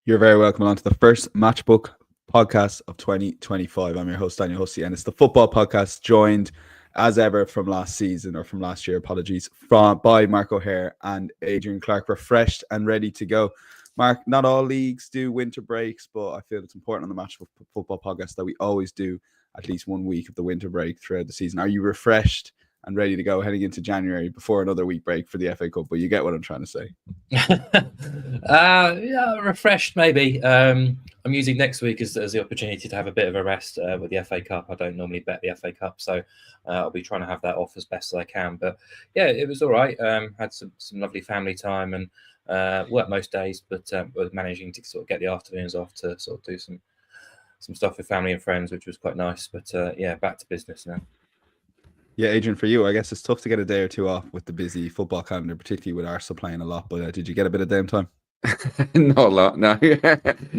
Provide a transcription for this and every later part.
You're very welcome along to the first Matchbook podcast of 2025. I'm your host, Daniel Hussey, and it's the football podcast joined, as ever, from last season, or from last year, apologies, by Mark O'Haire and Adrian Clarke, refreshed and ready to go. Mark, not all leagues do winter breaks, but I feel it's important on the Matchbook football podcast that we always do at least 1 week of the winter break throughout the season. Are you refreshed and ready to go heading into January before another week break for the FA Cup? But you get what I'm trying to say. Yeah, refreshed maybe. I'm using next week as the opportunity to have a bit of a rest with the FA Cup. I don't normally bet the FA Cup, so I'll be trying to have that off as best as I can. But yeah, it was all right. Had some lovely family time and worked most days, but was managing to sort of get the afternoons off to sort of do some stuff with family and friends, which was quite nice. But yeah, back to business now. Yeah, Adrian, for you, I guess it's tough to get a day or two off with the busy football calendar, particularly with Arsenal playing a lot. But did you get a bit of downtime? Not a lot, no.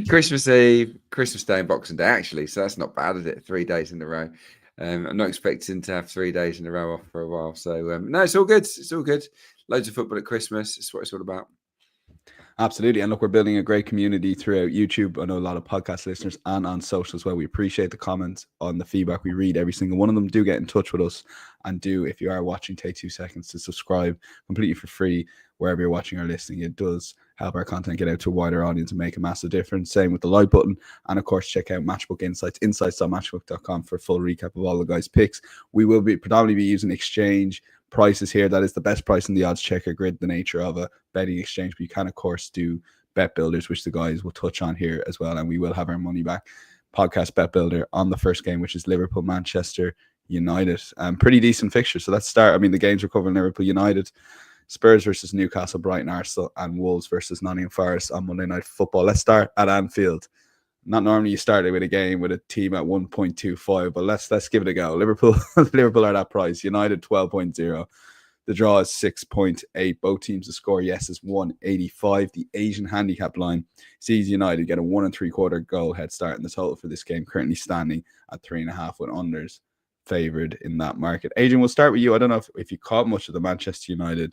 Christmas Eve, Christmas Day, and Boxing Day, actually. So that's not bad, is it? 3 days in a row. I'm not expecting to have 3 days in a row off for a while. So, no, it's all good. It's all good. Loads of football at Christmas. It's what it's all about. Absolutely. And look, we're building a great community throughout YouTube. I know a lot of podcast listeners and on social as well. We appreciate the comments on the feedback. We read every single one of them. Do get in touch with us, and do, if you are watching, take 2 seconds to subscribe completely for free wherever you're watching or listening. It does help our content get out to a wider audience and make a massive difference. Same with the like button. And of course, check out Matchbook Insights, insights.matchbook.com for a full recap of all the guys' picks. We will be predominantly using exchange prices here. That is the best price in the odds checker grid, the nature of a betting exchange. But you can, of course, do bet builders, which the guys will touch on here as well. And we will have our money back podcast bet builder on the first game, which is Liverpool Manchester United. Pretty decent fixture. So let's start. I mean, the games we're covering: Liverpool United, Spurs versus Newcastle, Brighton Arsenal, and Wolves versus Nottingham Forest on Monday Night Football. Let's start at Anfield. Not normally you start with a game with a team at 1.25, but let's give it a go. Liverpool are that price. United 12.0. The draw is 6.8. Both teams to score yes is 185. The Asian handicap line sees United get a 1 3/4 goal head start in the total for this game, currently standing at 3.5 with unders favoured in that market. Adrian, we'll start with you. I don't know if you caught much of the Manchester United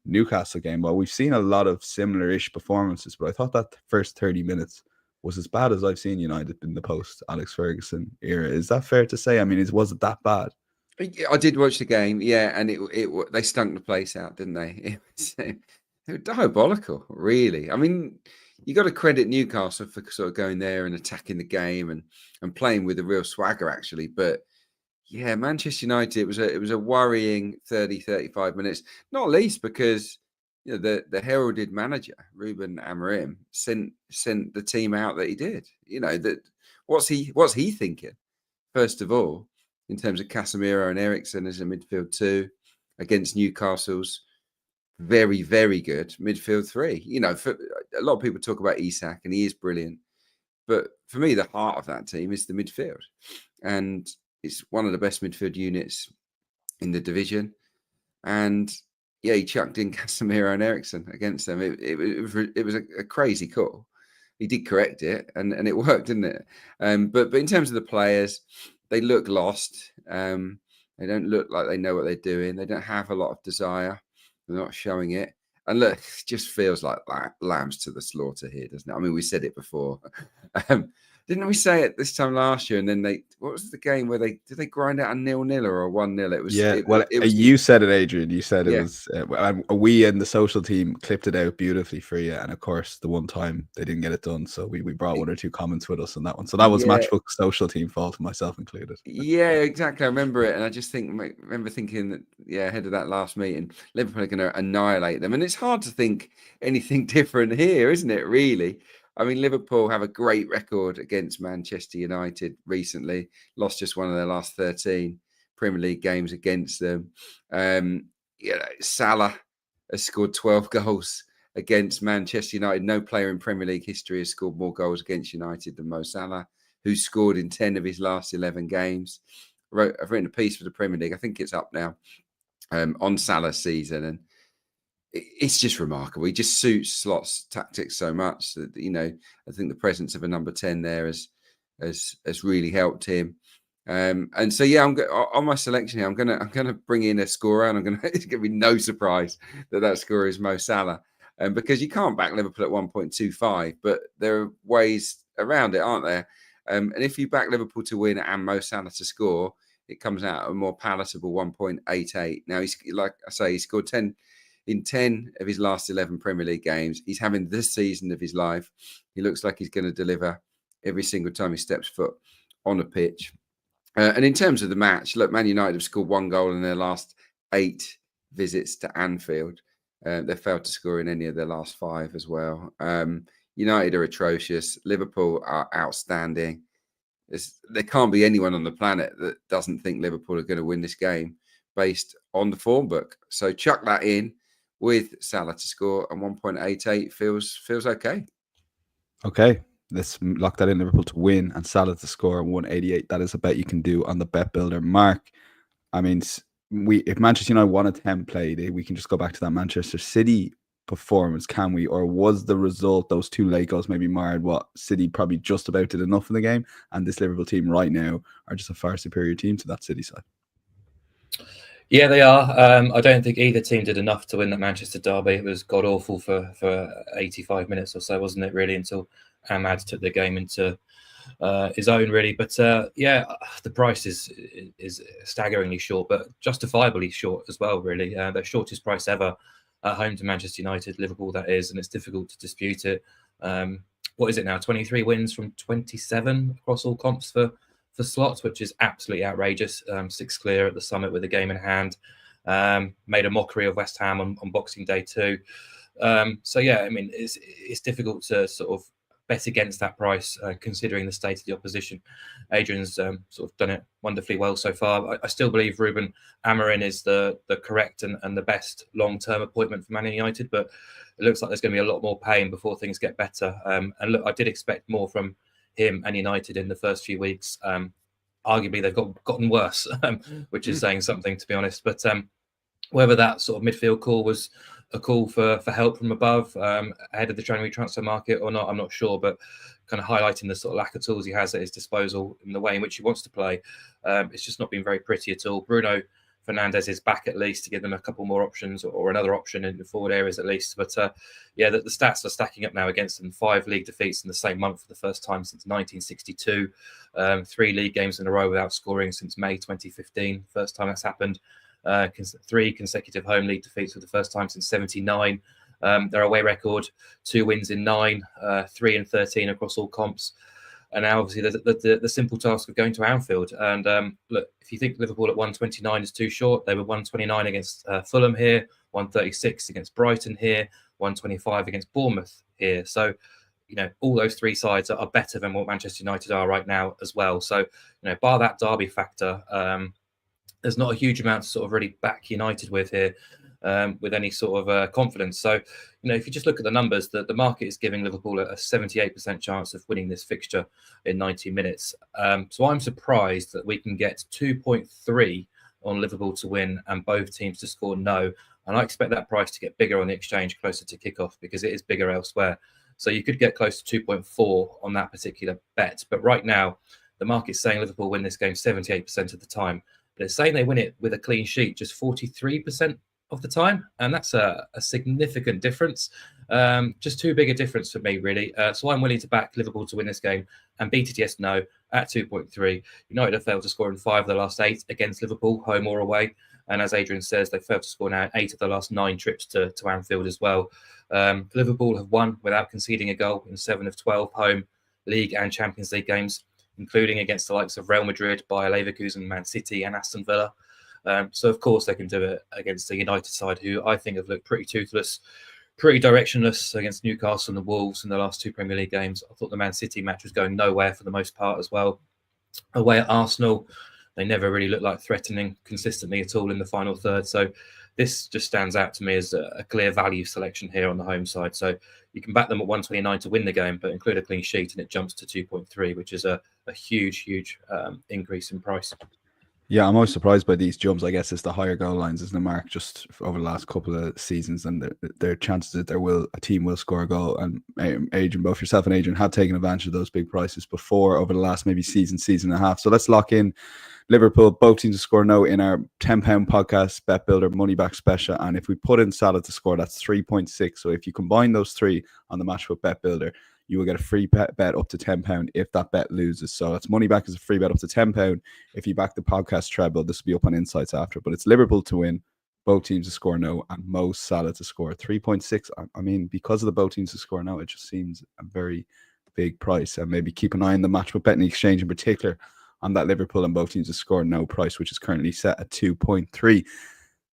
Newcastle game, but we've seen a lot of similar-ish performances, but I thought that first 30 minutes was as bad as I've seen United in the post Alex Ferguson era. Is that fair to say? I mean, was it that bad? I did watch the game, yeah, and they stunk the place out, didn't they? They were diabolical, really. I mean, you got to credit Newcastle for sort of going there and attacking the game and playing with a real swagger, actually. But yeah, Manchester United, it was a worrying 30-35 minutes, not least because the heralded manager Ruben Amorim sent the team out that he did. That what's he thinking? First of all, in terms of Casemiro and Eriksen as a midfield 2 against Newcastle's very, very good midfield 3. For a lot of people talk about Isak, and he is brilliant, but for me, the heart of that team is the midfield, and it's one of the best midfield units in the division. And yeah, he chucked in Casemiro and Eriksen against them. It was a crazy call. He did correct it, and it worked, didn't it? But in terms of the players, they look lost. They don't look like they know what they're doing. They don't have a lot of desire. They're not showing it. And look, it just feels like lambs to the slaughter here, doesn't it? I mean, we said it before. Didn't we say it this time last year? And then what was the game where did they grind out a 0-0 or a 1-0? It was, yeah. You said it, Adrian. You said it was. We and the social team clipped it out beautifully for you. And of course, the one time they didn't get it done, so we brought 1 or 2 comments with us on that one. So that was Matchbook social team fault, myself included. Yeah, exactly. I remember it, and I just remember thinking that ahead of that last meeting, Liverpool are going to annihilate them, and it's hard to think anything different here, isn't it? Really. I mean, Liverpool have a great record against Manchester United recently, lost just one of their last 13 Premier League games against them. Salah has scored 12 goals against Manchester United. No player in Premier League history has scored more goals against United than Mo Salah, who scored in 10 of his last 11 games. I've written a piece for the Premier League. I think it's up now on Salah's season, and it's just remarkable. He just suits Slot's tactics so much that I think the presence of a number 10 there has really helped him. And so yeah, on my selection here, I'm gonna bring in a scorer, and it's gonna be no surprise that scorer is Mo Salah. because you can't back Liverpool at 1.25, but there are ways around it, aren't there? And if you back Liverpool to win and Mo Salah to score, it comes out at a more palatable 1.88. Now, he's, like I say, he scored 10 in 10 of his last 11 Premier League games. He's having this season of his life. He looks like he's going to deliver every single time he steps foot on the pitch. And in terms of the match, look, Man United have scored 1 goal in their last 8 visits to Anfield. They failed to score in any of their last 5 as well. United are atrocious. Liverpool are outstanding. There can't be anyone on the planet that doesn't think Liverpool are going to win this game based on the form book. So chuck that in with Salah to score, and 1.88 feels okay. Okay. Let's lock that in. Liverpool to win and Salah to score 188. That is a bet you can do on the Bet Builder. Mark, I mean, if Manchester United won a 10 play, we can just go back to that Manchester City performance, can we? Or was the result, those 2 late goals, maybe marred what City probably just about did enough in the game, and this Liverpool team right now are just a far superior team to that City side? Yeah, they are. I don't think either team did enough to win that Manchester derby. It was god awful for 85 minutes or so, wasn't it, really, until Ahmad took the game into his own, really. But yeah, the price is staggeringly short, but justifiably short as well, really. Their shortest price ever at home to Manchester United, Liverpool, that is, and it's difficult to dispute it. What is it now? 23 wins from 27 across all comps for slots, which is absolutely outrageous. 6 clear at the Summit with a game in hand. Made a mockery of West Ham on Boxing Day too. So yeah, I mean, it's difficult to sort of bet against that price, considering the state of the opposition. Adrian's sort of done it wonderfully well so far. I still believe Ruben Amorim is the correct and the best long-term appointment for Man United, but it looks like there's going to be a lot more pain before things get better. And look, I did expect more from him and United in the first few weeks. Arguably, they've gotten worse, which is saying something, to be honest. But whether that sort of midfield call was a call for help from above ahead of the January transfer market or not, I'm not sure. But kind of highlighting the sort of lack of tools he has at his disposal in the way in which he wants to play, it's just not been very pretty at all. Bruno Fernandes is back at least to give them a couple more options or another option in the forward areas at least. But yeah, the stats are stacking up now against them. 5 league defeats in the same month for the first time since 1962. 3 league games in a row without scoring since May 2015. First time that's happened. 3 consecutive home league defeats for the first time since 79. Their away record, 2 wins in 9, 3 and 13 across all comps. And now, obviously, the simple task of going to Anfield. And look, if you think Liverpool at 129 is too short, they were 129 against Fulham here, 136 against Brighton here, 125 against Bournemouth here. So, you know, all those 3 sides are better than what Manchester United are right now as well. So, you know, bar that derby factor, there's not a huge amount to sort of really back United with here. With any sort of confidence. So, you know, if you just look at the numbers, the market is giving Liverpool a 78% chance of winning this fixture in 90 minutes. So I'm surprised that we can get 2.3 on Liverpool to win and both teams to score no. And I expect that price to get bigger on the exchange closer to kickoff because it is bigger elsewhere. So you could get close to 2.4 on that particular bet. But right now, the market's saying Liverpool win this game 78% of the time. But it's saying they win it with a clean sheet just 43% of the time, and that's a significant difference. Just too big a difference for me, really. So I'm willing to back Liverpool to win this game and beat it yes, no at 2.3. United have failed to score in 5 of the last 8 against Liverpool, home or away. And as Adrian says, they've failed to score now in 8 of the last 9 trips to Anfield as well. Liverpool have won without conceding a goal in 7 of 12 home League and Champions League games, including against the likes of Real Madrid, Bayer Leverkusen, Man City and Aston Villa. So, of course, they can do it against the United side, who I think have looked pretty toothless, pretty directionless against Newcastle and the Wolves in the last 2 Premier League games. I thought the Man City match was going nowhere for the most part as well. Away at Arsenal, they never really looked like threatening consistently at all in the final third. So this just stands out to me as a clear value selection here on the home side. So you can back them at 129 to win the game, but include a clean sheet and it jumps to 2.3, which is a huge increase in price. Yeah, I'm always surprised by these jumps. I guess it's the higher goal lines, isn't it, Mark? Just over the last couple of seasons, and their chances that a team will score a goal. And Adrian, both yourself and Adrian have taken advantage of those big prices before over the last maybe season and a half. So let's lock in Liverpool, both teams to score no in our £10 podcast bet builder money back special. And if we put in Salah to score, that's 3.6. So if you combine those three on the matchbook bet builder, you will get a free bet up to £10 if that bet loses. So that's money back as a free bet up to £10. If you back the podcast treble, this will be up on Insights after. But it's Liverpool to win, both teams to score no, and Mo Salah to score 3.6. I mean, because of the both teams to score no, it just seems a very big price. And maybe keep an eye on the matchbook betting exchange in particular on that Liverpool and both teams to score no price, which is currently set at 2.3.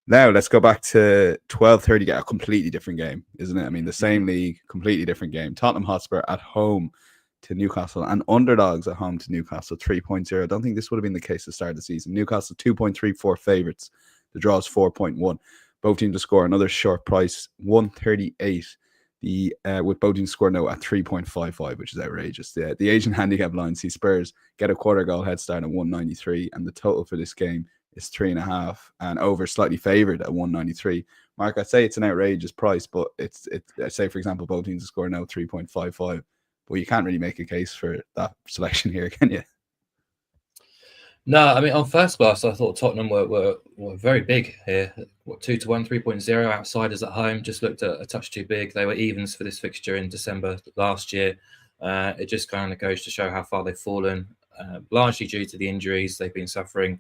Now let's go back to 12:30. A completely different game, isn't it? I mean, the same league, completely different game. Tottenham Hotspur at home to Newcastle, and underdogs at home to Newcastle 3.0. I don't think this would have been the case at the start of the season. Newcastle 2.34 favourites. The draw is 4.1. Both teams to score another short price 138. With both teams score no at 3.55, which is outrageous. The Asian handicap line sees Spurs get a quarter goal head start at 193, and the total for this game is 3.5, and over slightly favoured at 193. Mark, I'd say it's an outrageous price, but it's say for example both teams to score now 3.55, but you can't really make a case for that selection here, can you? No, I mean, on first class, I thought Tottenham were very big here. 2-1, 3.0, outsiders at home, just looked a touch too big. They were evens for this fixture in December last year. It just kind of goes to show how far they've fallen, largely due to the injuries they've been suffering,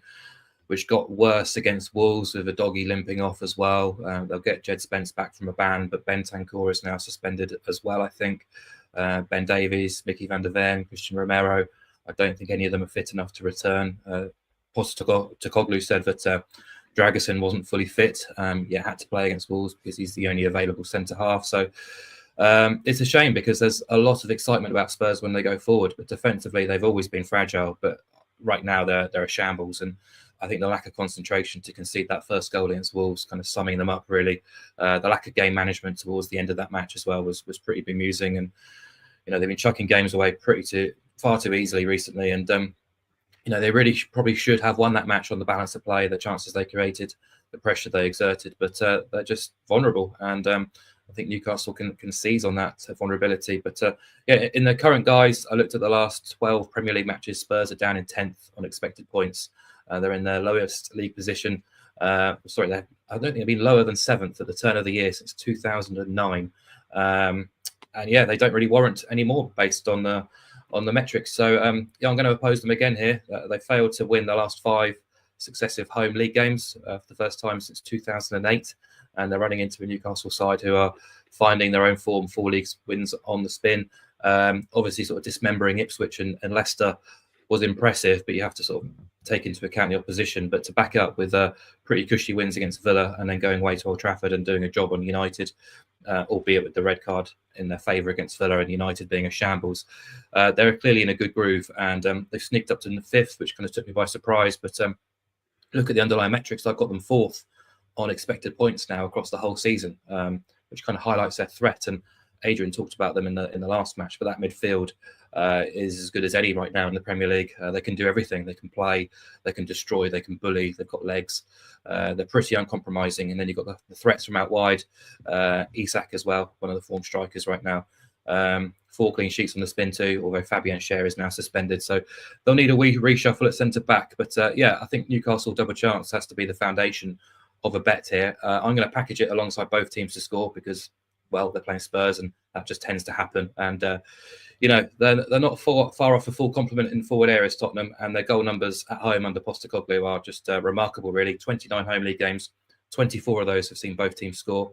which got worse against Wolves with a doggy limping off as well. They'll get Jed Spence back from a ban, but Bentancur is now suspended as well, I think. Ben Davies, Mickey van der Ven, Christian Romero, I don't think any of them are fit enough to return. Postecoglou said that Dragusin wasn't fully fit. Had to play against Wolves because he's the only available centre-half. So it's a shame because there's a lot of excitement about Spurs when they go forward, but defensively they've always been fragile. But right now they're a shambles, and I think the lack of concentration to concede that first goal against Wolves kind of summing them up, really. The lack of game management towards the end of that match as well was pretty bemusing. And, they've been chucking games away far too easily recently. And, they really probably should have won that match on the balance of play, the chances they created, the pressure they exerted. But they're just vulnerable. And I think Newcastle can seize on that vulnerability. But in the current guys, I looked at the last 12 Premier League matches. Spurs are down in 10th on expected points. They're in their lowest league position. I don't think they've been lower than 7th at the turn of the year since 2009. And they don't really warrant any more based on the metrics. So I'm going to oppose them again here. They failed to win the last 5 successive home league games for the first time since 2008. And they're running into a Newcastle side who are finding their own form, 4 league wins on the spin. Obviously, sort of dismembering Ipswich and Leicester was impressive, but you have to sort of take into account the opposition. But to back up with pretty cushy wins against Villa and then going away to Old Trafford and doing a job on United, albeit with the red card in their favour against Villa and United being a shambles, they're clearly in a good groove, and they've sneaked up to the 5th, which kind of took me by surprise. But look at the underlying metrics. I've got them 4th on expected points now across the whole season, which kind of highlights their threat. And Adrian talked about them in the last match, but that midfield is as good as any right now in the Premier League. They can do everything. They can play, they can destroy, they can bully, they've got legs. They're pretty uncompromising. And then you've got the threats from out wide. Isak as well, one of the form strikers right now. 4 clean sheets on the spin too, although Fabian Schär is now suspended. So they'll need a wee reshuffle at centre-back. But I think Newcastle double chance has to be the foundation of a bet here. I'm going to package it alongside both teams to score because, well, they're playing Spurs and that just tends to happen. And, they're not far off a full complement in forward areas, Tottenham, and their goal numbers at home under Postecoglou are just remarkable, really. 29 home league games, 24 of those have seen both teams score.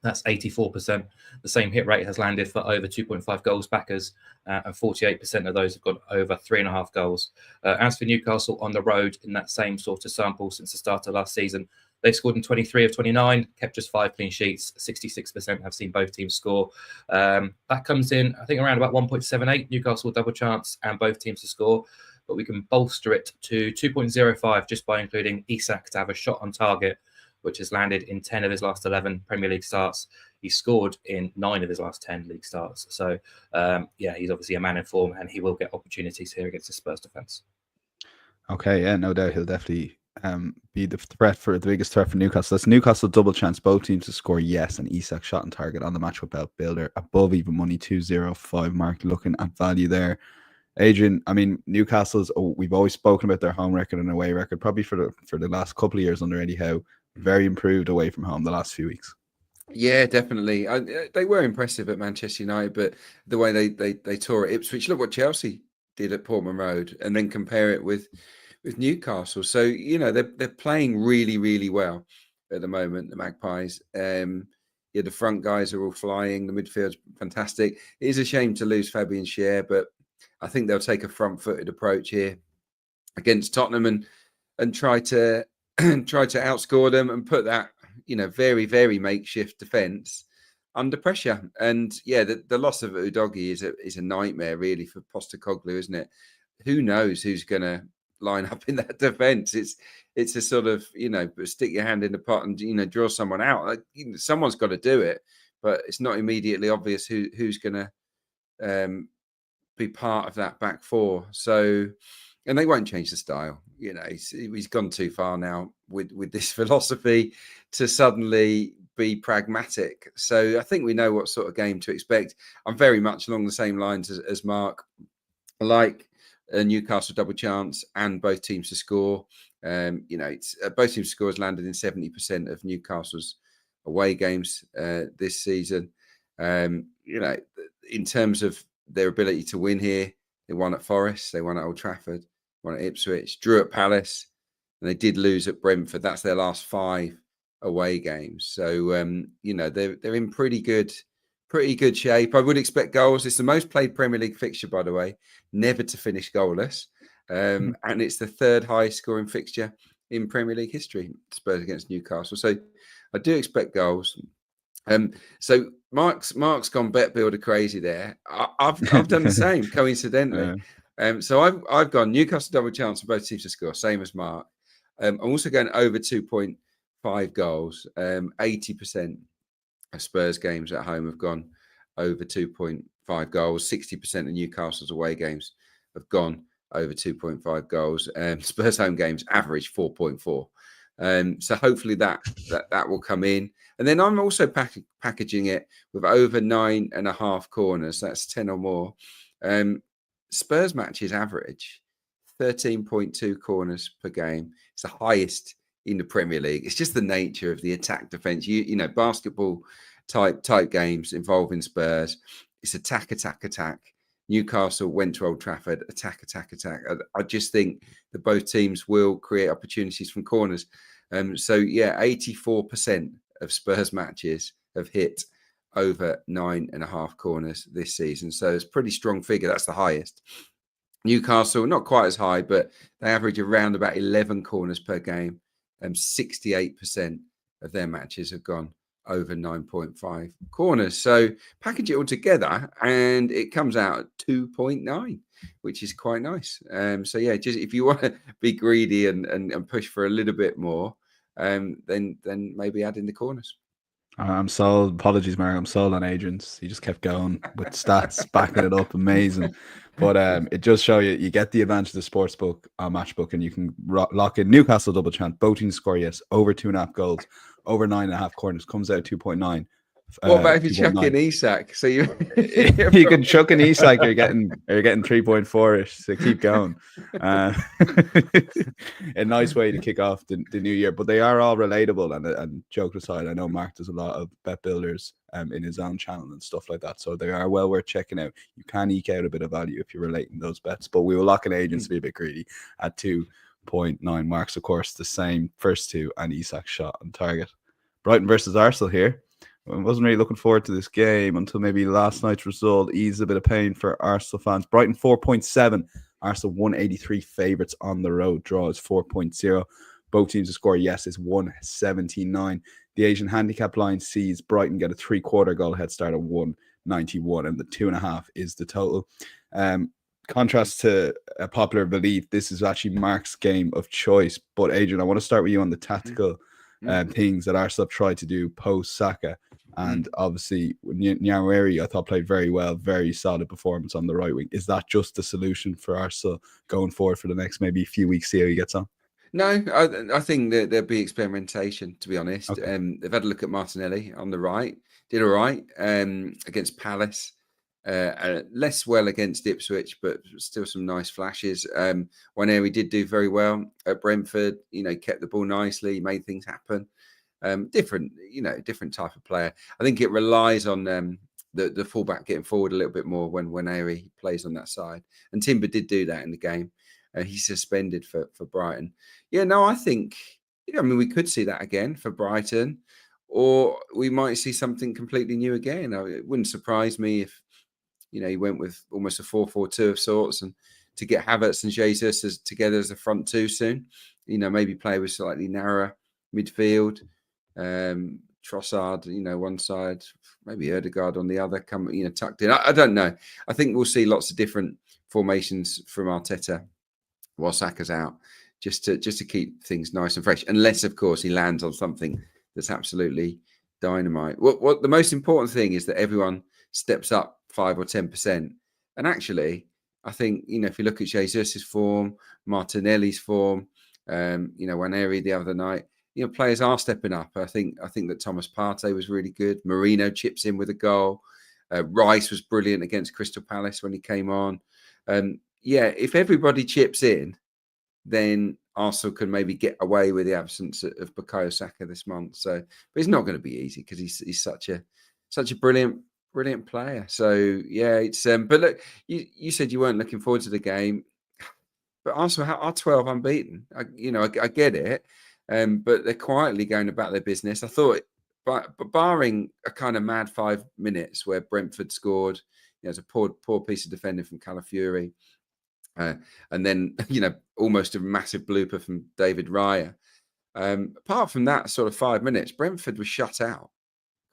That's 84%. The same hit rate has landed for over 2.5 goals backers, and 48% of those have got over 3.5 goals. As for Newcastle on the road in that same sort of sample since the start of last season, they scored in 23 of 29, kept just 5 clean sheets. 66% have seen both teams score. That comes in, I think, around about 1.78. Newcastle double chance and both teams to score. But we can bolster it to 2.05 just by including Isak to have a shot on target, which has landed in 10 of his last 11 Premier League starts. He scored in 9 of his last 10 league starts. So, he's obviously a man in form and he will get opportunities here against the Spurs defence. Okay, yeah, no doubt he'll definitely be the biggest threat for Newcastle. That's Newcastle double chance, both teams to score yes, and Isak shot on target on the match without builder above even money 205 mark. Looking at value there. Adrian, I mean, Newcastle's, we've always spoken about their home record and away record, probably for the last couple of years under Eddie Howe. Very improved away from home the last few weeks. Yeah, definitely. They were impressive at Manchester United, but the way they tore at Ipswich, look what Chelsea did at Portman Road, and then compare it with Newcastle. So they're playing really, really well at the moment. The Magpies. Yeah, the front guys are all flying. The midfield's fantastic. It is a shame to lose Fabian Schär, but I think they'll take a front-footed approach here against Tottenham and try to outscore them and put that very, very makeshift defence under pressure. And yeah, the loss of Udogie is a nightmare really for Postecoglou, isn't it? Who knows who's going to line up in that defence? It's a sort of stick your hand in the pot and draw someone out. Like, someone's got to do it, but it's not immediately obvious who's going to be part of that back four. So, and they won't change the style. He's gone too far now with this philosophy to suddenly be pragmatic. So I think we know what sort of game to expect. I'm very much along the same lines as Mark. I like a Newcastle double chance and both teams to score. It's both teams to score has landed in 70% of Newcastle's away games this season. In terms of their ability to win here, they won at Forest, they won at Old Trafford, won at Ipswich, drew at Palace, and they did lose at Brentford. That's their last 5 away games. So they're in pretty good shape. I would expect goals. It's the most played Premier League fixture, by the way, never to finish goalless, and it's the 3rd highest scoring fixture in Premier League history. Spurs against Newcastle. So I do expect goals. So Mark's gone bet builder crazy there. I've done the same coincidentally. So I've gone Newcastle double chance for both teams to score, same as Mark. I'm also going over 2.5 goals. 80% of Spurs games at home have gone over 2.5 goals. 60% of Newcastle's away games have gone over 2.5 goals. Spurs home games average 4.4. So hopefully that will come in. And then I'm also packaging it with over 9.5 corners. That's 10 or more. Spurs matches average 13.2 corners per game. It's the highest in the Premier League. It's just the nature of the attack defense. Basketball type games involving Spurs. It's attack. Newcastle went to Old Trafford, attack. I just think that both teams will create opportunities from corners. 84% of Spurs matches have hit over 9.5 corners this season. So it's a pretty strong figure. That's the highest. Newcastle, not quite as high, but they average around about 11 corners per game. 68% of their matches have gone over 9.5 corners. So package it all together and it comes out at 2.9, which is quite nice. Just if you want to be greedy and push for a little bit more, then maybe add in the corners. I'm sold. Apologies, Mark. I'm sold on Adrian's. He just kept going with stats, backing it up. Amazing. But it does show you get the advantage of the sportsbook matchbook, and you can lock in Newcastle double chance, both teams score yes, over 2.5 goals, over 9.5 corners, comes out 2.9. What about if you chuck in Isak? So you can chuck in Isak, you're getting 3.4ish. So keep going. A nice way to kick off the new year. But they are all relatable. And joke aside, I know Mark does a lot of bet builders in his own channel and stuff like that. So they are well worth checking out. You can eke out a bit of value if you're relating those bets. But we will lock in agents to be a bit greedy at 2.9 marks. Of course, the same first two and Isak shot on target. Brighton versus Arsenal here. I wasn't really looking forward to this game until maybe last night's result eased a bit of pain for Arsenal fans. Brighton 4.7, Arsenal 183 favourites on the road. Draw is 4.0. Both teams to score yes is 179. The Asian handicap line sees Brighton get a 3/4 goal head start at 191, and the 2.5 is the total. Contrast to a popular belief, this is actually Mark's game of choice. But Adrian, I want to start with you on the tactical things that Arsenal tried to do post Saka. And obviously, Nyanweri, I thought, played very well, very solid performance on the right wing. Is that just the solution for Arsenal going forward for the next maybe few weeks, see how he gets on? No, I think that there'll be experimentation, to be honest. Okay. They've had a look at Martinelli on the right, did all right against Palace. Less well against Ipswich, but still some nice flashes. Nwaneri did do very well at Brentford, kept the ball nicely, made things happen. Different type of player. I think it relies on the fullback getting forward a little bit more when Nwaneri plays on that side. And Timber did do that in the game. He's suspended for Brighton. Yeah, no, I think, we could see that again for Brighton, or we might see something completely new again. It wouldn't surprise me if, he went with almost a 4-4-2 of sorts, and to get Havertz and Jesus together as a front two soon, maybe play with slightly narrower midfield. Trossard, one side, maybe Odegaard on the other, tucked in. I don't know. I think we'll see lots of different formations from Arteta while Saka's out, just to keep things nice and fresh. Unless, of course, he lands on something that's absolutely dynamite. What the most important thing is that everyone steps up 5 or 10%. And actually, I think, if you look at Jesus' form, Martinelli's form, Nwaneri the other night, players are stepping up. I think that Thomas Partey was really good. Marino chips in with a goal. Rice was brilliant against Crystal Palace when he came on. If everybody chips in, then Arsenal can maybe get away with the absence of Bukayo Saka this month. So, but it's not going to be easy because he's such a brilliant player. So yeah, it's but look, you said you weren't looking forward to the game, but Arsenal are 12 unbeaten. I get it, but they're quietly going about their business. I thought, but barring a kind of mad 5 minutes where Brentford scored, it's a poor piece of defending from Calafiori. And then, almost a massive blooper from David Raya. Apart from that sort of 5 minutes, Brentford was shut out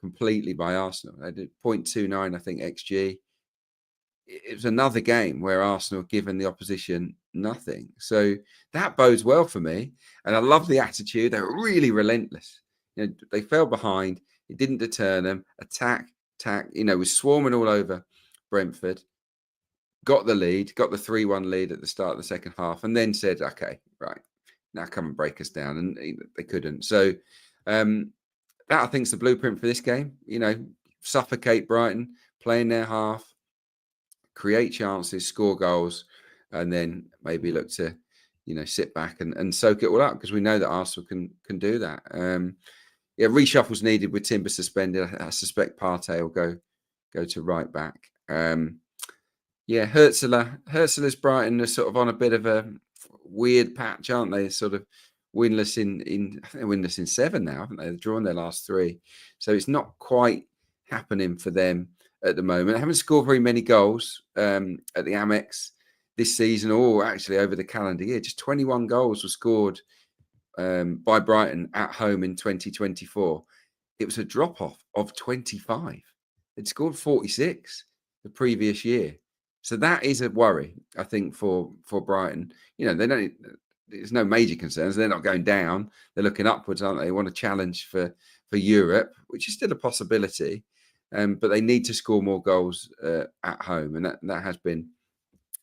completely by Arsenal. They did 0.29, I think, XG. It was another game where Arsenal given the opposition nothing. So that bodes well for me. And I love the attitude. They were really relentless. They fell behind. It didn't deter them. Attack, was swarming all over Brentford. Got the lead, got the 3-1 lead at the start of the second half, and then said, okay, right, now come and break us down. And they couldn't. So that, I think, is the blueprint for this game. Suffocate Brighton, play in their half, create chances, score goals, and then maybe look to, sit back and soak it all up, because we know that Arsenal can do that. Reshuffles needed with Timber suspended. I suspect Partey will go to right back. Hurtzela's Brighton are sort of on a bit of a weird patch, aren't they? Sort of winless in I think they're winless in 7 now, haven't they? They've drawn their last 3. So it's not quite happening for them at the moment. They haven't scored very many goals at the Amex this season, or actually over the calendar year. Just 21 goals were scored by Brighton at home in 2024. It was a drop-off of 25. They'd scored 46 the previous year. So that is a worry, I think, for Brighton. There's no major concerns. They're not going down. They're looking upwards, aren't they? They want a challenge for Europe, which is still a possibility. But they need to score more goals at home. And that has been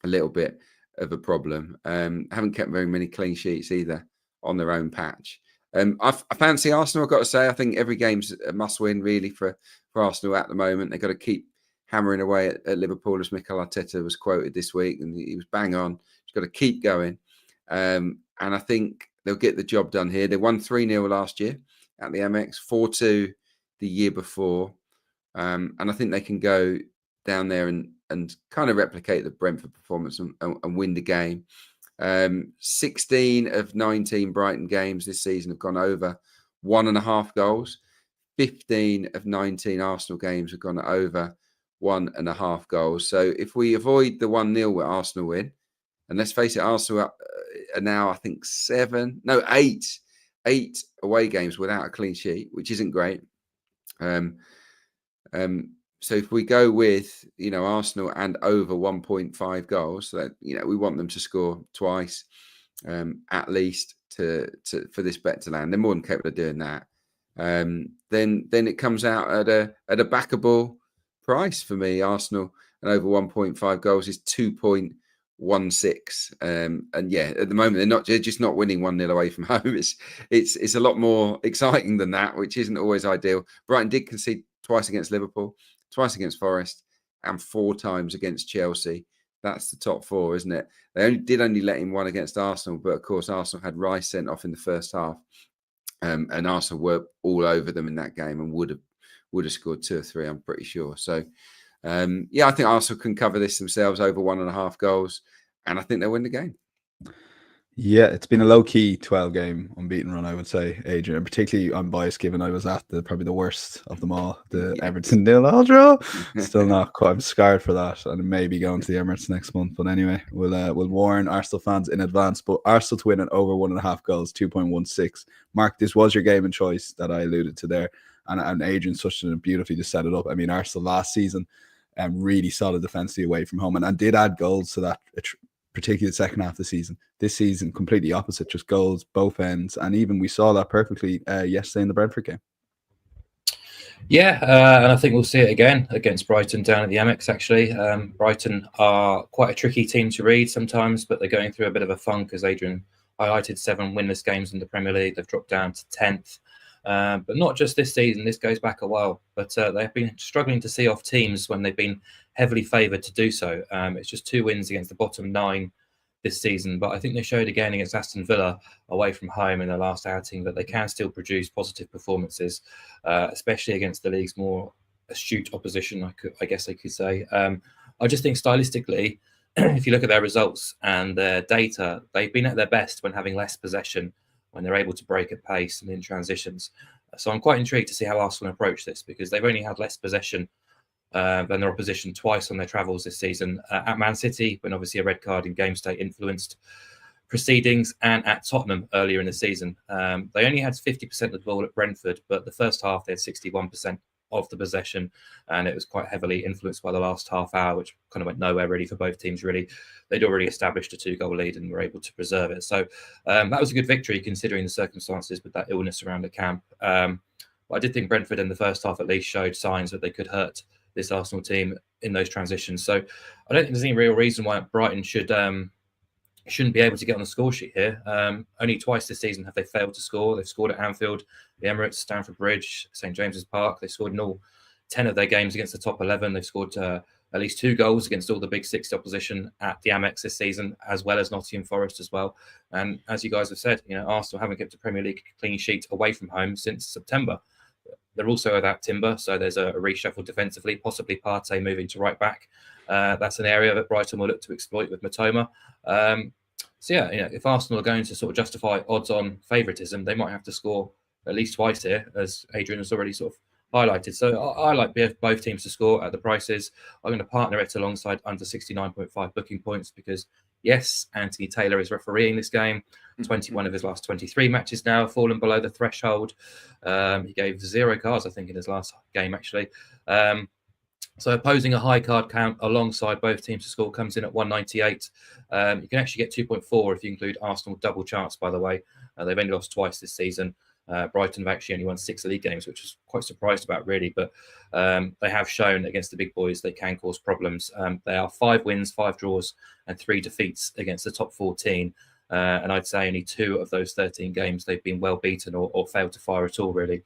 a little bit of a problem. Haven't kept very many clean sheets either on their own patch. I fancy Arsenal, I've got to say. I think every game's a must-win, really, for Arsenal at the moment. They've got to keep hammering away at Liverpool, as Mikel Arteta was quoted this week, and he was bang on. He's got to keep going. And I think they'll get the job done here. They won 3-0 last year at the Amex, 4-2 the year before. And I think they can go down there and kind of replicate the Brentford performance and win the game. 16 of 19 Brighton games this season have gone over 1.5 goals. 15 of 19 Arsenal games have gone over 1.5 goals. So if we avoid the 1-0 where Arsenal win, and let's face it, Arsenal are now, I think, 8 away games without a clean sheet, which isn't great. So if we go with, Arsenal and over 1.5 goals, so that, we want them to score twice, at least for this bet to land. They're more than capable of doing that. then it comes out at a backable price for me. Arsenal and over 1.5 goals is 2.16. And yeah, at the moment they're just not winning 1-0 away from home. It's a lot more exciting than that, which isn't always ideal. Brighton did concede twice against Liverpool, twice against Forest, and 4 times against Chelsea. That's the top 4, isn't it? They only let in 1 against Arsenal, but of course Arsenal had Rice sent off in the first half, and Arsenal were all over them in that game and would have scored 2 or 3. I'm pretty sure. So yeah, I think Arsenal can cover this themselves over 1.5 goals, and I think they'll win the game. Yeah, it's been a low-key 12-game unbeaten run, I would say, Adrian. Particularly, I'm biased given I was at probably the worst of them all, the Everton 0-0 draw. Still not quite. I'm scarred for that, and maybe going to the Emirates next month. But anyway, we'll warn Arsenal fans in advance. But Arsenal to win at over 1.5 goals, 2.16. Mark, this was your game of choice that I alluded to there, and Adrian touched on it beautifully to set it up. I mean, Arsenal last season, really solid defensively away from home, and did add goals to that. Particularly the second half of the season. This season, completely opposite, just goals both ends. And even we saw that perfectly yesterday in the Brentford game. Yeah, and I think we'll see it again against Brighton down at the Amex, actually. Brighton are quite a tricky team to read sometimes, but they're going through a bit of a funk, as Adrian highlighted. 7 winless games in the Premier League. They've dropped down to 10th. But not just this season, this goes back a while. But they've been struggling to see off teams when they've been heavily favoured to do so. It's just 2 wins against the bottom 9 this season. But I think they showed again against Aston Villa away from home in their last outing that they can still produce positive performances, especially against the league's more astute opposition, I guess I could say. I just think stylistically, if you look at their results and their data, they've been at their best when having less possession, when they're able to break at pace and in transitions. So I'm quite intrigued to see how Arsenal approach this, because they've only had less possession than their opposition twice on their travels this season. At Man City, when obviously a red card in game state influenced proceedings, and at Tottenham earlier in the season. They only had 50% of the ball at Brentford, but the first half they had 61% of the possession, and it was quite heavily influenced by the last half hour, which kind of went nowhere really for both teams. Really, they'd already established a 2-goal lead and were able to preserve it. So that was a good victory considering the circumstances with that illness around the camp. But I did think Brentford in the first half at least showed signs that they could hurt this Arsenal team in those transitions. So I don't think there's any real reason why Brighton shouldn't be able to get on the score sheet here. Only twice this season have they failed to score. They've scored at Anfield, the Emirates, Stamford Bridge, St James's Park. They scored in all 10 of their games against the top 11. They've scored at least 2 goals against all the big 6 opposition at the Amex this season, as well as Nottingham Forest as well. And as you guys have said, Arsenal haven't kept a Premier League clean sheet away from home since September. They're also without Timber, so there's a reshuffle defensively, possibly Partey moving to right back. That's an area that Brighton will look to exploit with Matoma. So yeah, if Arsenal are going to sort of justify odds-on favouritism, they might have to score at least twice here, as Adrian has already sort of highlighted. So I like both teams to score at the prices. I'm going to partner it alongside under 69.5 booking points because, yes, Anthony Taylor is refereeing this game. 21 of his last 23 matches now have fallen below the threshold. He gave 0 cards, I think, in his last game, actually. So opposing a high card count alongside both teams to score comes in at 198. You can actually get 2.4 if you include Arsenal double chance, by the way. They've only lost twice this season. Brighton have actually only won 6 league games, which I was quite surprised about, really. But they have shown against the big boys they can cause problems. They are 5 wins, 5 draws, and 3 defeats against the top 14. And I'd say only 2 of those 13 games they've been well beaten or failed to fire at all, really.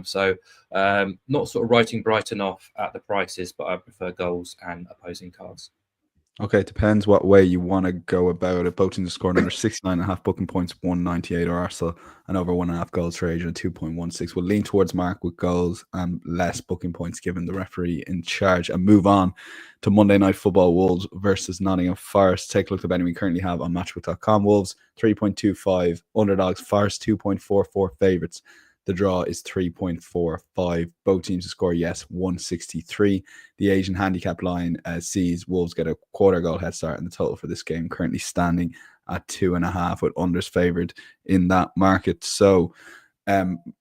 So not sort of writing Brighton off at the prices, but I prefer goals and opposing cards. Okay, it depends what way you want to go about it. Both teams scored under 69.5 booking points, 198 or Arsenal, and over 1.5 goals for Adrian, 2.16. We'll lean towards Mark with goals and less booking points given the referee in charge, and move on to Monday Night Football. Wolves versus Nottingham Forest. Take a look at the betting we currently have on matchbook.com. Wolves 3.25, underdogs. Forest 2.44, favourites. The draw is 3.45. Both teams to score, yes, 163. The Asian handicap line sees Wolves get a 1/4 goal head start in the total for this game, currently standing at 2.5, with unders favoured in that market. So,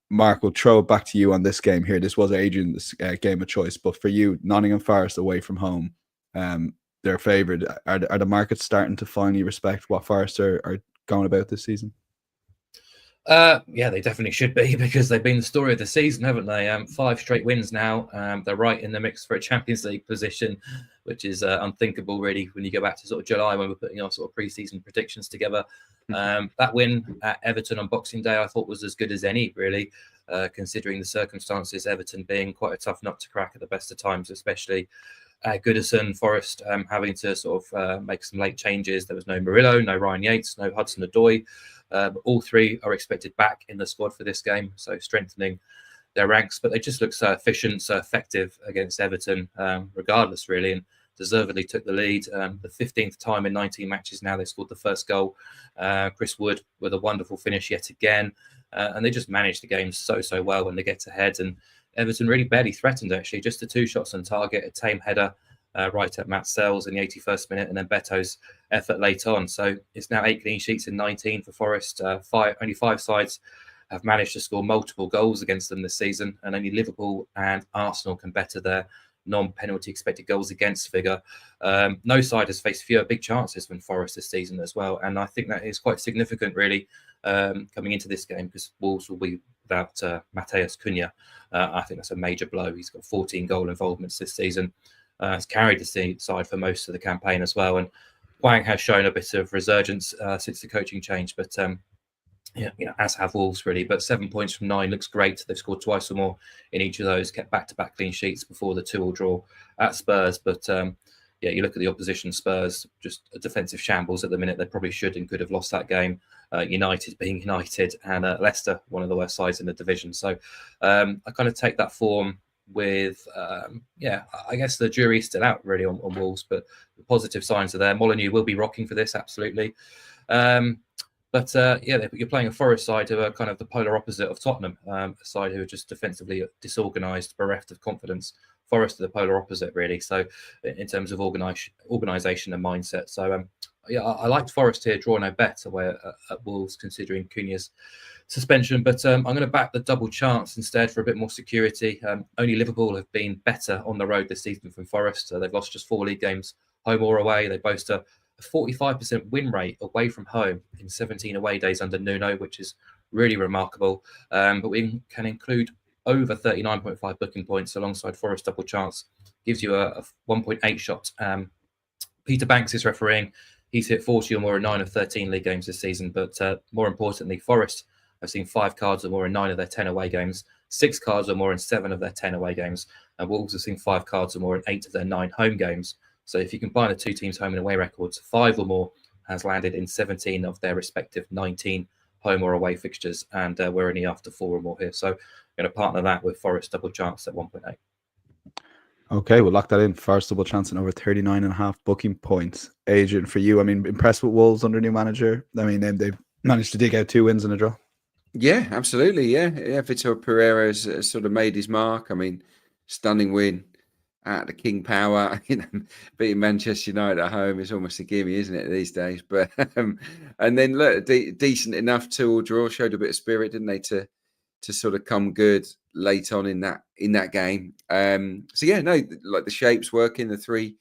Mark, we'll throw it back to you on this game here. This was Adrian's game of choice, but for you, Nottingham Forest away from home, they're favoured. Are the markets starting to finally respect what Forest are going about this season? Yeah, they definitely should be because they've been the story of the season, haven't they? 5 straight wins now. They're right in the mix for a Champions League position, which is unthinkable, really, when you go back to sort of July when we're putting our sort of pre-season predictions together. That win at Everton on Boxing Day, I thought was as good as any, really, considering the circumstances. Everton being quite a tough nut to crack at the best of times, especially Goodison, Forest having to sort of make some late changes. There was no Murillo, no Ryan Yates, no Hudson-Odoi. All three are expected back in the squad for this game, so strengthening their ranks. But they just look so efficient, so effective against Everton, regardless, really, and deservedly took the lead. The 15th time in 19 matches now they scored the first goal. Chris Wood with a wonderful finish yet again. And they just manage the game so well when they get ahead. And Everton really barely threatened, actually. Just the 2 shots on target, a tame header right at Matt Sells in the 81st minute, and then Beto's effort late on. So it's now 8 clean sheets in 19 for Forest. Only 5 sides have managed to score multiple goals against them this season, and only Liverpool and Arsenal can better their non-penalty expected goals against figure. No side has faced fewer big chances than Forest this season as well, and I think that is quite significant, really, coming into this game, because Wolves will be without Mateus Cunha. I think that's a major blow. He's got 14 goal involvements this season. Has carried the side for most of the campaign as well, and Hwang has shown a bit of resurgence since the coaching change, but as have Wolves, really. But 7 points from 9 looks great. They've scored twice or more in each of those, kept back-to-back clean sheets before the 2-2 draw at Spurs. But you look at the opposition, Spurs, just a defensive shambles at the minute. They probably should and could have lost that game. United being United, and Leicester, one of the worst sides in the division. So I kind of take that form with, I guess the jury's still out, really, on Wolves, but the positive signs are there. Molineux will be rocking for this, absolutely. But you're playing a Forest side who are kind of the polar opposite of Tottenham, a side who are just defensively disorganised, bereft of confidence. Forest are the polar opposite, really. So in terms of organisation and mindset. So I liked Forest here, draw no bet away at Wolves, considering Cunha's suspension. But I'm going to back the double chance instead for a bit more security. Only Liverpool have been better on the road this season than Forest. They've lost just 4 league games, home or away. They boast a 45% win rate away from home in 17 away days under Nuno, which is really remarkable. But we can include over 39.5 booking points alongside Forest double chance. Gives you a 1.8 shot. Peter Banks is refereeing. He's hit 40 or more in 9 of 13 league games this season. But more importantly, Forest have seen 5 cards or more in 9 of their 10 away games, 6 cards or more in 7 of their 10 away games. And Wolves have seen 5 cards or more in 8 of their 9 home games. So if you combine the 2 teams' home and away records, 5 or more has landed in 17 of their respective 19 home or away fixtures. And we're only after 4 or more here. So I'm going to partner that with Forest double chance at 1.8. Okay, we'll lock that in. Forest double chance and over 39.5 booking points. Adrian, for you, I mean, impressed with Wolves under new manager? I mean, they've managed to dig out 2 wins and a draw. Yeah, absolutely. Yeah. Vitor Pereira has sort of made his mark. I mean, stunning win at the King Power. Beating Manchester United at home is almost a gimme, isn't it, these days? But and then look, decent enough 2-2 draw, showed a bit of spirit, didn't they, to sort of come good late on in that game. Like the shapes working, the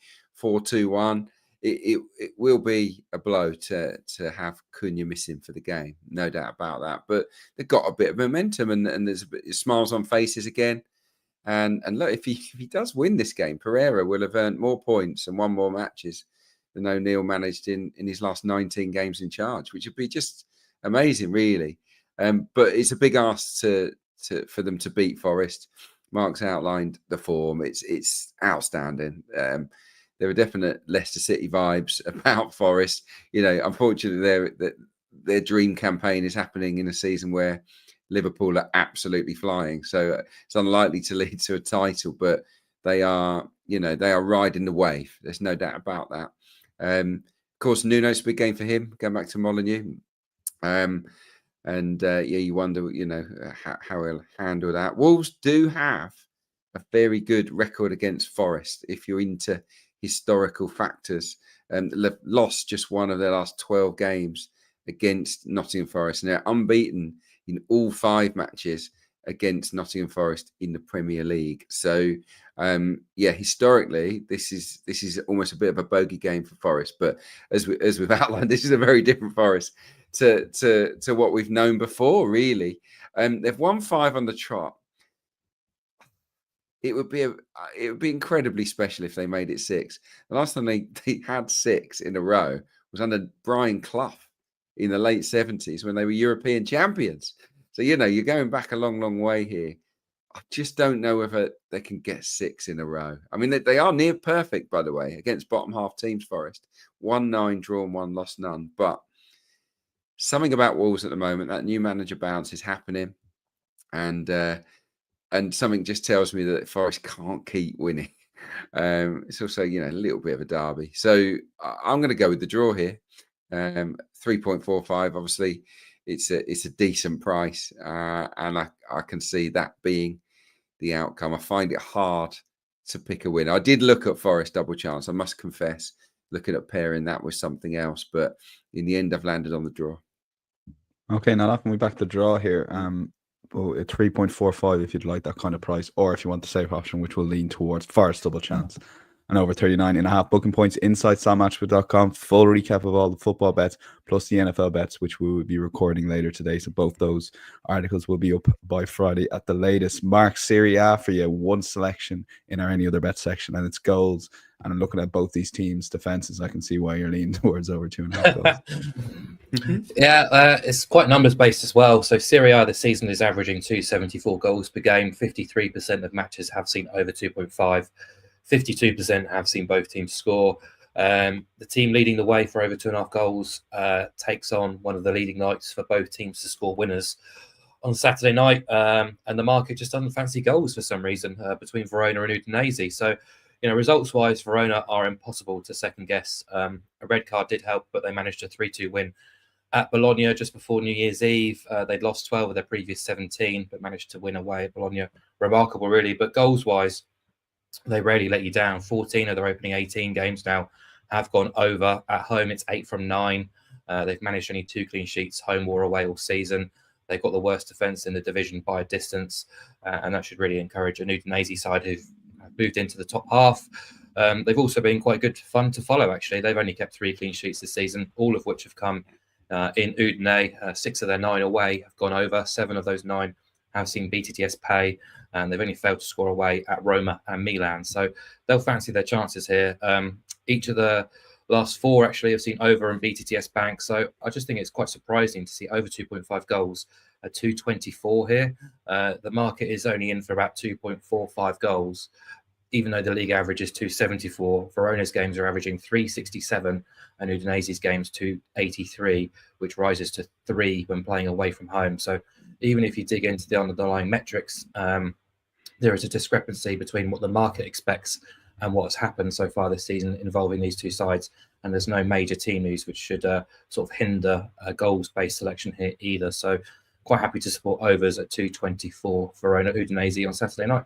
3-4-2-1. It will be a blow to have Cunha missing for the game, no doubt about that. But they've got a bit of momentum, and there's a bit of smiles on faces again. And look, if he does win this game, Pereira will have earned more points and won more matches than O'Neill managed in his last 19 games in charge, which would be just amazing, really. But it's a big ask for them to beat Forest. Mark's outlined the form; it's outstanding. There are definite Leicester City vibes about Forest. Unfortunately, their dream campaign is happening in a season where Liverpool are absolutely flying, so it's unlikely to lead to a title. But they are riding the wave. There's no doubt about that. Of course, Nuno's a big game for him. Going back to Molineux, you wonder, how he'll handle that. Wolves do have a very good record against Forest. If you're into historical factors, they've lost just one of their last 12 games against Nottingham Forest, and they're unbeaten in all 5 matches against Nottingham Forest in the Premier League. So historically, this is almost a bit of a bogey game for Forest. But as we've outlined, this is a very different Forest to what we've known before. Really, they've won 5 on the trot. It would be incredibly special if they made it 6. The last time they had 6 in a row was under Brian Clough in the late 70s when they were European champions. So, you're going back a long, long way here. I just don't know whether they can get 6 in a row. I mean, they are near perfect, by the way, against bottom half teams, Forest. 1-9, drawn 1, lost none. But something about Wolves at the moment, that new manager bounce is happening. And something just tells me that Forest can't keep winning. It's also, a little bit of a derby. So I'm going to go with the draw here. 3.45, obviously, it's a decent price. And I can see that being the outcome. I find it hard to pick a winner. I did look at Forest double chance, I must confess, looking at pairing that with something else. But in the end, I've landed on the draw. Okay, now that can we back the draw here. At 3.45 if you'd like that kind of price, or if you want the safe option, which will lean towards Forest double chance and over 39.5 booking points inside SamMatchBet.com. Full recap of all the football bets plus the NFL bets, which we will be recording later today. So both those articles will be up by Friday at the latest. Mark, Serie A for you, one selection in our any other bet section, and it's goals. And I'm looking at both these teams' defenses. I can see why you're leaning towards over 2.5 goals. Yeah, it's quite numbers based as well. So Serie A this season is averaging 274 goals per game. 53% of matches have seen over 2.5. 52% have seen both teams score. The team leading the way for over 2.5 goals takes on one of the leading nights for both teams to score winners on Saturday night. And the market just doesn't fancy goals for some reason between Verona and Udinese. So, results-wise, Verona are impossible to second-guess. A red card did help, but they managed a 3-2 win at Bologna just before New Year's Eve. They'd lost 12 of their previous 17, but managed to win away at Bologna. Remarkable, really. But goals-wise, they rarely let you down. 14 of their opening 18 games now have gone over. At home, it's 8 from 9. They've managed only 2 clean sheets, home or away all season. They've got the worst defence in the division by a distance, and that should really encourage an Udinese side who've moved into the top half. They've also been quite good fun to follow, actually. They've only kept 3 clean sheets this season, all of which have come in Udine. 6 of their 9 away have gone over. 7 of those 9 have seen BTTS pay, and they've only failed to score away at Roma and Milan. So they'll fancy their chances here. Each of the last 4 actually have seen over and BTTS bank. So I just think it's quite surprising to see over 2.5 goals at 224 here. The market is only in for about 2.45 goals, even though the league average is 274. Verona's games are averaging 367 and Udinese's games 283, which rises to 3 when playing away from home. So even if you dig into the underlying metrics, there is a discrepancy between what the market expects and what has happened so far this season involving these two sides. And there's no major team news which should sort of hinder a goals-based selection here either. So quite happy to support overs at 224 Verona Udinese on Saturday night.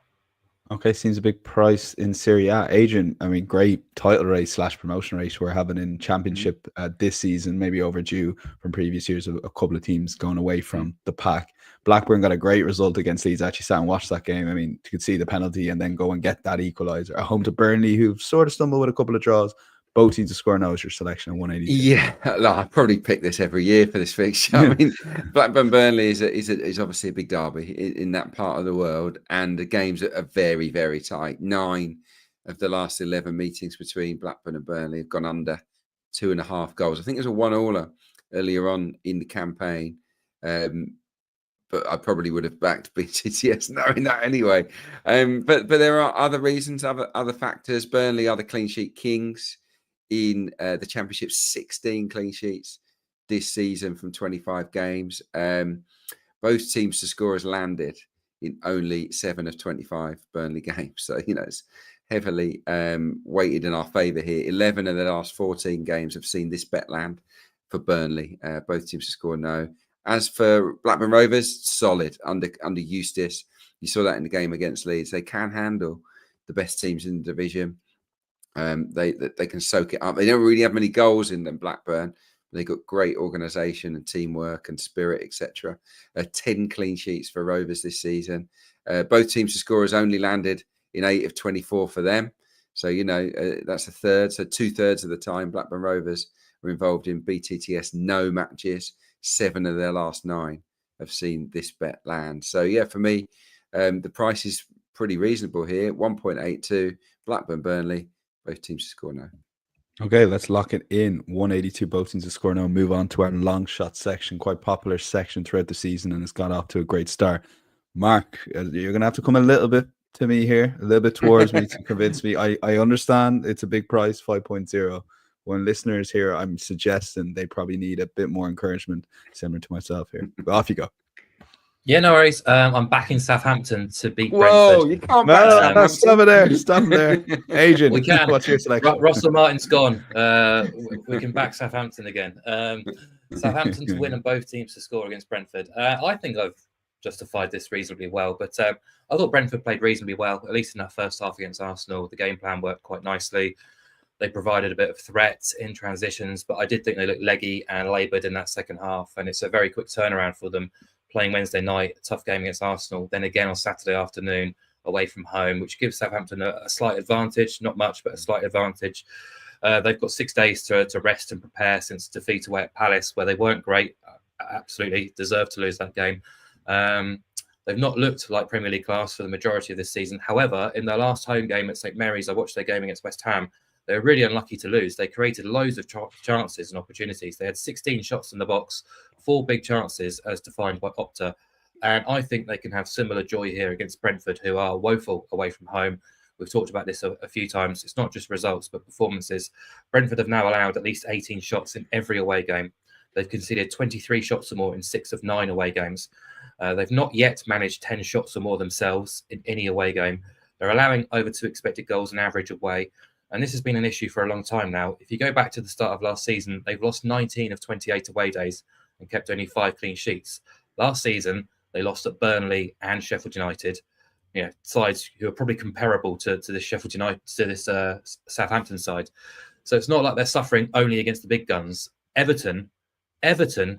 Okay, seems a big price in Serie A. Adrian, I mean, great title race / promotion race we're having in Championship this season, maybe overdue from previous years, a couple of teams going away from the pack. Blackburn got a great result against Leeds. I actually sat and watched that game. I mean, you could see the penalty and then go and get that equaliser. At home to Burnley, who've sort of stumbled with a couple of draws. Both teams to score now is your selection at 180. Yeah, I probably pick this every year for this fixture. I mean, Blackburn-Burnley is obviously a big derby in that part of the world, and the games are very, very tight. 9 of the last 11 meetings between Blackburn and Burnley have gone under 2.5 goals. I think there's a 1-1 earlier on in the campaign, but I probably would have backed BTTS knowing that anyway. But there are other reasons, other factors. Burnley are the clean sheet kings in the Championship, 16 clean sheets this season from 25 games. Both teams to score has landed in only 7 of 25 Burnley games. So, it's heavily weighted in our favour here. 11 of the last 14 games have seen this bet land for Burnley. Both teams to score no. As for Blackburn Rovers, solid under Eustace. You saw that in the game against Leeds. They can handle the best teams in the division. They can soak it up. They don't really have many goals in them, Blackburn, They got great organisation and teamwork and spirit, etc. 10 clean sheets for Rovers this season. Both teams to score has only landed in 8 of 24 for them. So, that's a third. So 2/3 of the time, Blackburn Rovers were involved in BTTS no matches. 7 of their last 9 have seen this bet land. So, yeah, for me, the price is pretty reasonable here. 1.82, Blackburn, Burnley, both teams to score no. Okay, let's lock it in. 182, both teams to score no. Move on to our long shot section, quite popular section throughout the season, and it's got off to a great start. Mark, you're going to have to come a little bit to me here, a little bit towards me to convince me. I understand it's a big price, 5.0. When listeners here, I'm suggesting they probably need a bit more encouragement, similar to myself here. But off you go. Yeah, no worries. I'm back in Southampton to beat Whoa, Brentford. you can't back Southampton. Stop there. Adrian, We can. What's your selection? Russell Martin's gone. We can back Southampton again. Southampton to win and both teams to score against Brentford. I think I've justified this reasonably well, but I thought Brentford played reasonably well, at least in that first half against Arsenal. The game plan worked quite nicely. They provided a bit of threat in transitions, but I did think they looked leggy and laboured in that second half, and it's a very quick turnaround for them. Playing Wednesday night, a tough game against Arsenal, then again on Saturday afternoon away from home, which gives Southampton a slight advantage, not much, but a slight advantage. They've got 6 days to rest and prepare since defeat away at Palace, where they weren't great, absolutely deserved to lose that game. They've not looked like Premier League class for the majority of this season. However, in their last home game at St Mary's, I watched their game against West Ham. They were really unlucky to lose. They created loads of chances and opportunities. They had 16 shots in the box, 4 big chances as defined by Opta. And I think they can have similar joy here against Brentford, who are woeful away from home. We've talked about this a few times. It's not just results, but performances. Brentford have now allowed at least 18 shots in every away game. They've conceded 23 shots or more in 6 of 9 away games. They've not yet managed 10 shots or more themselves in any away game. They're allowing over 2 expected goals on average away. And this has been an issue for a long time now. If you go back to the start of last season, they've lost 19 of 28 away days and kept only 5 clean sheets. Last season, they lost at Burnley and Sheffield United, sides who are probably comparable to this Sheffield United, to this Southampton side. So it's not like they're suffering only against the big guns. Everton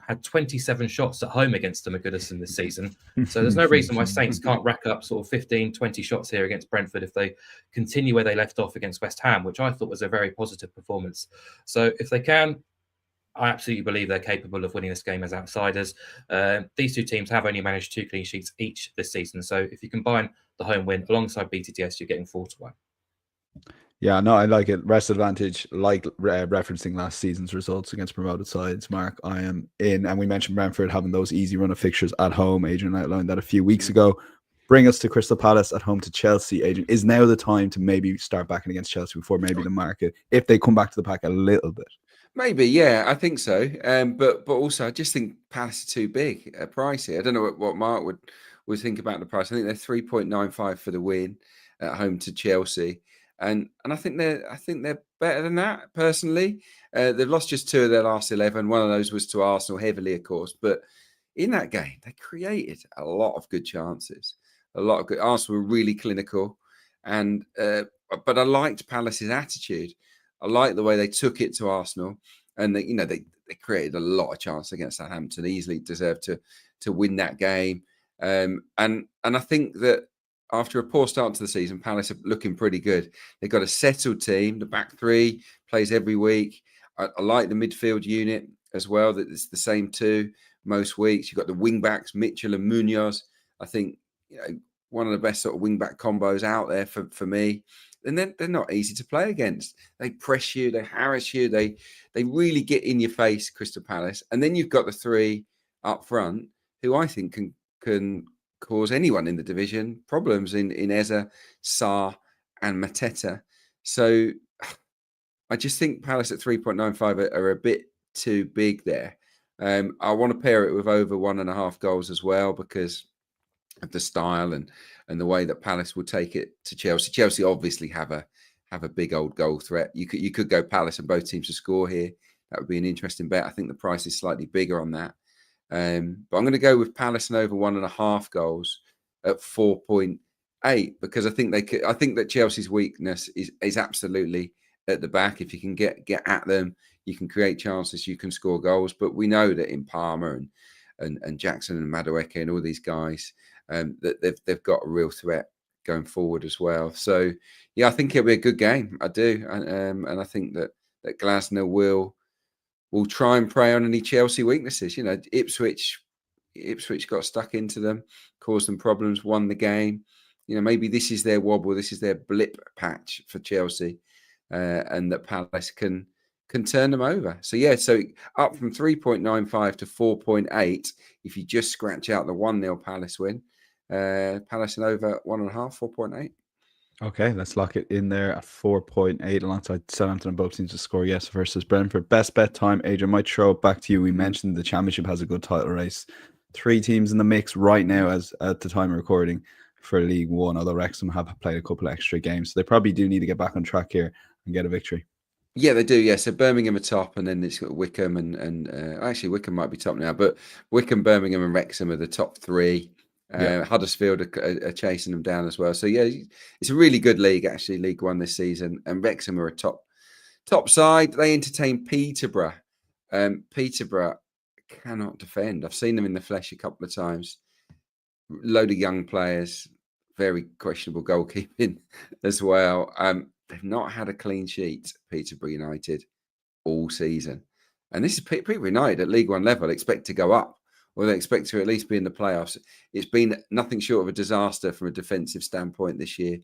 had 27 shots at home against them at Goodison this season. So there's no reason why Saints can't rack up sort of 15, 20 shots here against Brentford if they continue where they left off against West Ham, which I thought was a very positive performance. So if they can, I absolutely believe they're capable of winning this game as outsiders. These 2 teams have only managed 2 clean sheets each this season. So if you combine the home win alongside BTTS, you're getting 4-1. Yeah, no, I like it. Rest advantage, like referencing last season's results against promoted sides. Mark, I am in. And we mentioned Brentford having those easy run of fixtures at home. Adrian outlined that a few weeks ago. Bring us to Crystal Palace at home to Chelsea. Adrian, is now the time to maybe start backing against Chelsea before maybe the market, if they come back to the pack a little bit? Maybe, yeah, I think so. But also, I just think Palace are too big, pricey. I don't know what Mark would think about the price. I think they're 3.95 for the win at home to Chelsea. And I think they're better than that, personally. They've lost just 2 of their last 11. One of those was to Arsenal, heavily, of course. But in that game, they created a lot of good chances. A lot of good. Arsenal were really clinical, but I liked Palace's attitude. I like the way they took it to Arsenal, and they created a lot of chances against Southampton. Easily deserved to win that game. And I think that after a poor start to the season, Palace are looking pretty good. They've got a settled team. The back 3 plays every week. I like the midfield unit as well. That it's the same 2 most weeks. You've got the wing backs, Mitchell and Munoz. I think one of the best sort of wing back combos out there for me. And they're not easy to play against. They press you, they harass you, they really get in your face, Crystal Palace. And then you've got the 3 up front who I think can cause anyone in the division problems in Eze, Sarr and Mateta. So I just think Palace at 3.95 are a bit too big there. I want to pair it with over 1.5 goals as well because of the style and the way that Palace will take it to Chelsea. Chelsea obviously have a big old goal threat. You could go Palace and both teams to score here. That would be an interesting bet. I think the price is slightly bigger on that. But I'm going to go with Palace and over 1.5 goals at 4.8 because I think that Chelsea's weakness is absolutely at the back. If you can get at them, you can create chances, you can score goals. But we know that in Palmer and Jackson and Madueke and all these guys, that they've got a real threat going forward as well. So yeah, I think it'll be a good game. I do, and I think that Glasner will try and prey on any Chelsea weaknesses. You know, Ipswich got stuck into them, caused them problems, won the game. You know, maybe this is their wobble, this is their blip patch for Chelsea, and that Palace can turn them over. So yeah, so up from 3.95 to 4.8 if you just scratch out the 1-0 Palace win. Palace and over 1.5, 4.8. Okay, let's lock it in there at 4.8 alongside Southampton and both teams to score yes versus Brentford. Best bet time, Adrian, might throw it back to you. We mentioned the Championship has a good title race. 3 teams in the mix right now as at the time of recording for League One, although Wrexham have played a couple of extra games. So they probably do need to get back on track here and get a victory. Yeah, they do. Yeah, so Birmingham are top, and then it's got Wickham and actually Wickham might be top now, but Wickham, Birmingham, and Wrexham are the top 3. Huddersfield are chasing them down as well. So yeah, it's a really good league actually, League One this season, and Wrexham are a top side. They entertain Peterborough. Peterborough cannot defend. I've seen them in the flesh a couple of times. Load of young players, very questionable goalkeeping as well. They've not had a clean sheet, Peterborough United, all season. And this is Peterborough United at League One level, expect to go up, or they expect to at least be in the playoffs. It's been nothing short of a disaster from a defensive standpoint this year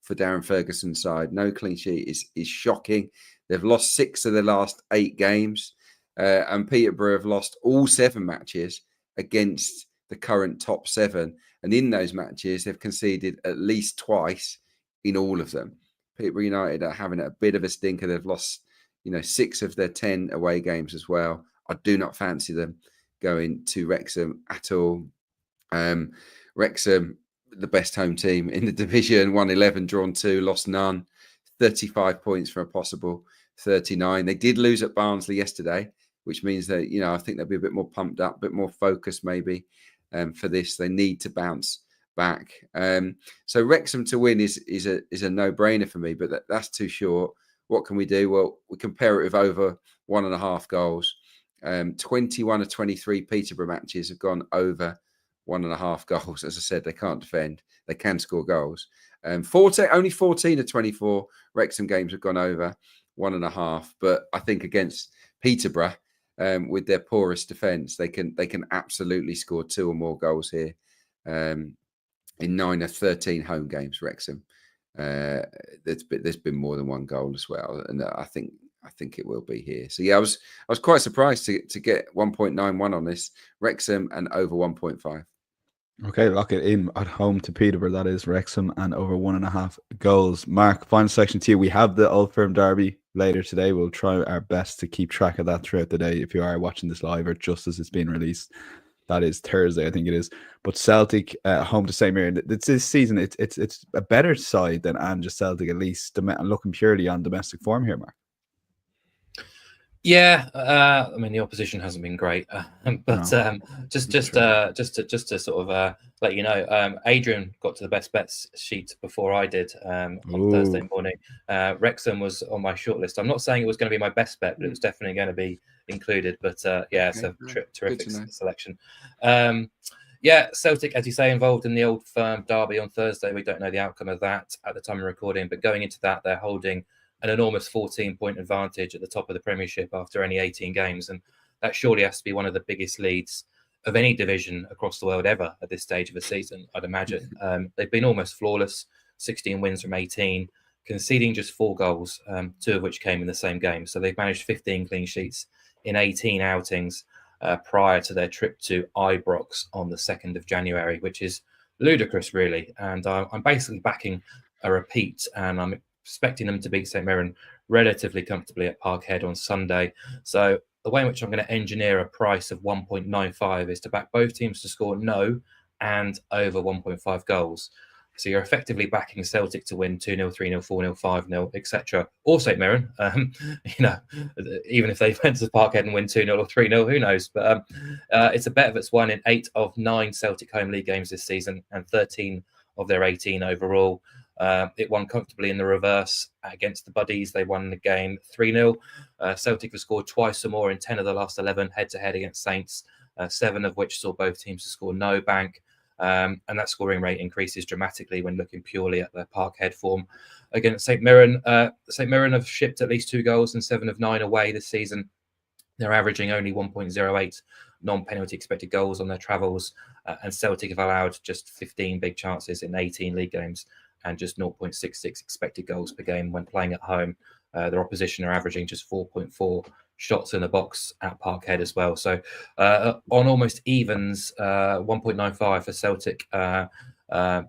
for Darren Ferguson's side. No clean sheet is shocking. They've lost 6 of their last 8 games, and Peterborough have lost all 7 matches against the current top 7. And in those matches, they've conceded at least twice in all of them. Peterborough United are having a bit of a stinker. They've lost, 6 of their 10 away games as well. I do not fancy them going to Wrexham at all. Wrexham, the best home team in the division, won 11, drawn 2, lost none. 35 points for a possible 39. They did lose at Barnsley yesterday, which means that, I think they'll be a bit more pumped up, a bit more focused maybe for this. They need to bounce back. So Wrexham to win is a no-brainer for me, but that's too short. What can we do? Well, we compare it with over 1.5 goals. 21 of 23 Peterborough matches have gone over 1.5 goals. As I said, they can't defend. They can score goals. Only 14 of 24 Wrexham games have gone over 1.5. But I think against Peterborough, with their porous defence, they can absolutely score 2 or more goals here. In 9 of 13 home games, Wrexham, there's been more than 1 goal as well, and I think it will be here. So yeah, I was quite surprised to get 1.91 on this. Wrexham and over 1.5. Okay, lock it in at home to Peterborough. That is Wrexham and over 1.5 goals. Mark, final section to you. We have the Old Firm Derby later today. We'll try our best to keep track of that throughout the day. If you are watching this live or just as it's being released, that is Thursday, I think it is. But Celtic home to St Mirren. This season, it's a better side than just Celtic, at least looking purely on domestic form here, Mark. Yeah, I mean the opposition hasn't been great, but no. Just to sort of let you know, Adrian got to the best bets sheet before I did on Thursday morning. Wrexham was on my shortlist. I'm not saying it was going to be my best bet, but it was definitely going to be included. But yeah, it's a terrific selection. Yeah, Celtic, as you say, involved in the Old Firm Derby on Thursday. We don't know the outcome of that at the time of recording, but going into that, they're holding an enormous 14-point advantage at the top of the Premiership after only 18 games. And that surely has to be one of the biggest leads of any division across the world ever at this stage of a season, I'd imagine. They've been almost flawless, 16 wins from 18, conceding just 4 goals, 2 of which came in the same game. So they've managed 15 clean sheets in 18 outings prior to their trip to Ibrox on the 2nd of January, which is ludicrous, really. And I'm basically backing a repeat, and I'm expecting them to beat St Mirren relatively comfortably at Parkhead on Sunday. So the way in which I'm going to engineer a price of 1.95 is to back both teams to score no and over 1.5 goals. So you're effectively backing Celtic to win 2-0, 3-0, 4-0, 5-0, etc. Or St Mirren, even if they went to Parkhead and win 2-0 or 3-0, who knows? But it's a bet that's won in 8 of 9 Celtic home league games this season and 13 of their 18 overall. It won comfortably in the reverse against the Buddies. They won the game 3-0. Celtic have scored twice or more in 10 of the last 11 head-to-head against Saints, 7 of which saw both teams to score no bank. And that scoring rate increases dramatically when looking purely at their Parkhead form against St Mirren. St Mirren have shipped at least 2 goals in 7 of 9 away this season. They're averaging only 1.08 non-penalty expected goals on their travels, and Celtic have allowed just 15 big chances in 18 league games and just 0.66 expected goals per game when playing at home. Their opposition are averaging just 4.4 shots in the box at Parkhead as well. So on almost evens, 1.95 for Celtic,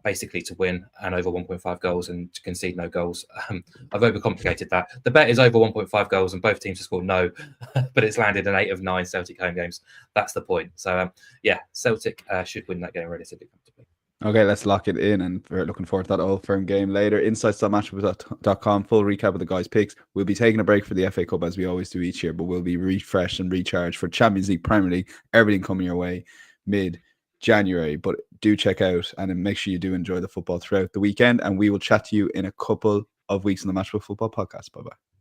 basically to win, and over 1.5 goals and to concede no goals. I've overcomplicated that. The bet is over 1.5 goals and both teams have scored no, but it's landed in 8 of 9 Celtic home games. That's the point. So yeah, Celtic should win that game relatively comfortably. Okay, let's lock it in, and we're looking forward to that Old Firm game later. Insights.matchwith.com, full recap of the guys' picks. We'll be taking a break for the FA Cup as we always do each year, but we'll be refreshed and recharged for Champions League, Premier League, everything coming your way mid-January. But do check out and make sure you do enjoy the football throughout the weekend, and we will chat to you in a couple of weeks on the Match with Football podcast. Bye-bye.